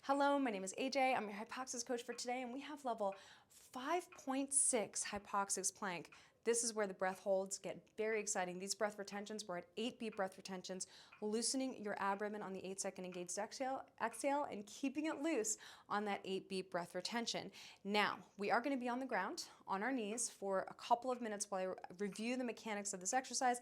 Hello, my name is AJ. I'm your HYPOXiX coach for today, and we have level 5.6 HYPOXiX Plank. This is where the breath holds get very exciting. These breath retentions, we're at 8 beat breath retentions, loosening your ab ribbon on the 8-second engaged exhale, and keeping it loose on that 8 beat breath retention. Now, we are going to be on the ground, on our knees, for a couple of minutes while I review the mechanics of this exercise.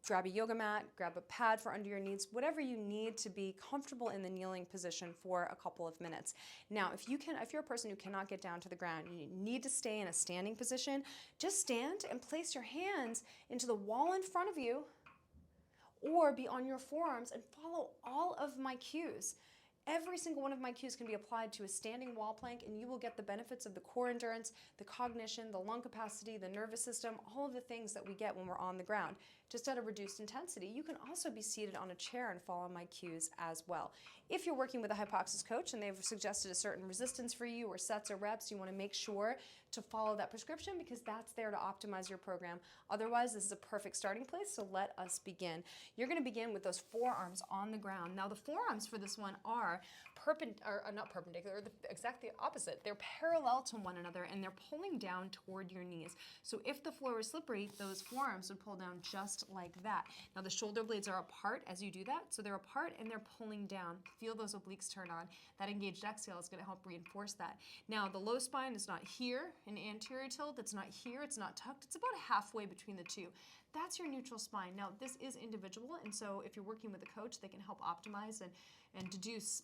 Grab a yoga mat, grab a pad for under your knees, whatever you need to be comfortable in the kneeling position for a couple of minutes. Now, if you're a person who cannot get down to the ground, you need to stay in a standing position, just stand and place your hands into the wall in front of you or be on your forearms and follow all of my cues. Every single one of my cues can be applied to a standing wall plank, and you will get the benefits of the core endurance, the cognition, the lung capacity, the nervous system, all of the things that we get when we're on the ground, just at a reduced intensity. You can also be seated on a chair and follow my cues as well. If you're working with a HYPOXiX coach and they've suggested a certain resistance for you or sets or reps, you want to make sure to follow that prescription because that's there to optimize your program. Otherwise, this is a perfect starting place, so let us begin. You're going to begin with those forearms on the ground. Now, the forearms for this one are not perpendicular, exactly the opposite. They're parallel to one another and they're pulling down toward your knees. So if the floor is slippery, those forearms would pull down just like that. Now the shoulder blades are apart as you do that. So they're apart and they're pulling down. Feel those obliques turn on. That engaged exhale is going to help reinforce that. Now the low spine is not here in anterior tilt. It's not here. It's not tucked. It's about halfway between the two. That's your neutral spine. Now this is individual, and so if you're working with a coach, they can help optimize and deduce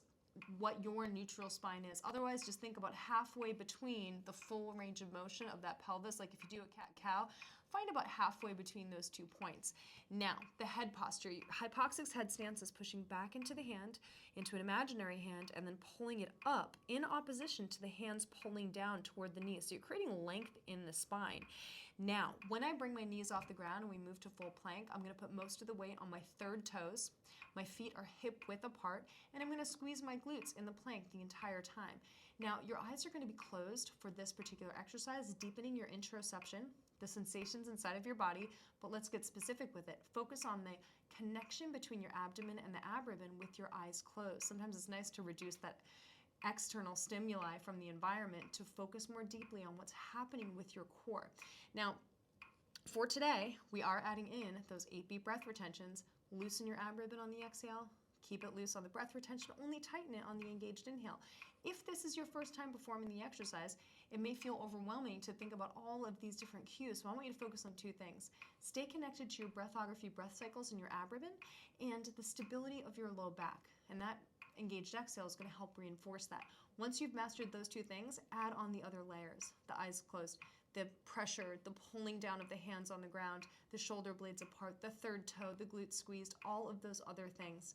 what your neutral spine is. Otherwise, just think about halfway between the full range of motion of that pelvis. Like if you do a cat-cow, find about halfway between those 2 points. Now, the head posture. HYPOXiX head stance is pushing back into the hand, into an imaginary hand, and then pulling it up in opposition to the hands pulling down toward the knees. So you're creating length in the spine. Now, when I bring my knees off the ground and we move to full plank, I'm going to put most of the weight on my third toes. My feet are hip width apart, and I'm going to squeeze my glutes in the plank the entire time. Now, your eyes are going to be closed for this particular exercise, deepening your interoception, the sensations inside of your body, but let's get specific with it. Focus on the connection between your abdomen and the ab ribbon with your eyes closed. Sometimes it's nice to reduce that external stimuli from the environment to focus more deeply on what's happening with your core. Now, for today, we are adding in those 8 beat breath retentions. Loosen your ab ribbon on the exhale. Keep it loose on the breath retention, only tighten it on the engaged inhale. If this is your first time performing the exercise, it may feel overwhelming to think about all of these different cues, so I want you to focus on 2 things. Stay connected to your breathography, breath cycles in your ab ribbon, and the stability of your low back, and that engaged exhale is going to help reinforce that. Once you've mastered those 2 things, add on the other layers. The eyes closed, the pressure, the pulling down of the hands on the ground, the shoulder blades apart, the third toe, the glutes squeezed, all of those other things.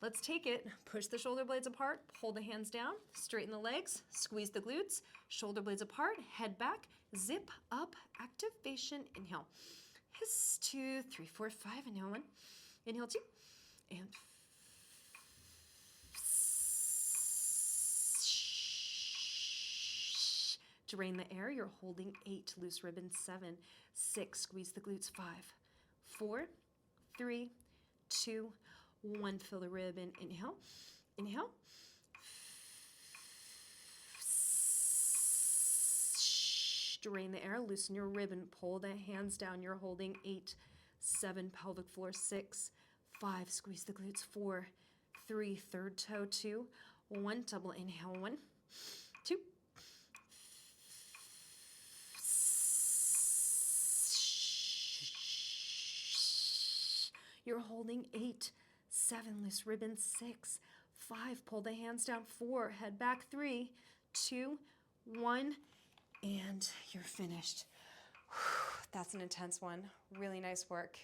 Let's take it, push the shoulder blades apart, pull the hands down, straighten the legs, squeeze the glutes, shoulder blades apart, head back, zip up, activation, inhale. Hiss, 2, 3, 4, 5, inhale 1, inhale 2, and drain the air. You're holding 8, loose ribbon 7, 6, squeeze the glutes 5, 4, 3, 2, 1. Fill the ribbon. Inhale, inhale. Drain the air. Loosen your ribbon. Pull the hands down. You're holding 8, 7, pelvic floor 6, 5. Squeeze the glutes 4, 3, third toe 2, 1. Double inhale 1, 2. You're holding 8, 7, loose ribbon 6, 5, pull the hands down 4, head back 3, 2, 1, and you're finished. That's an intense one. Really nice work.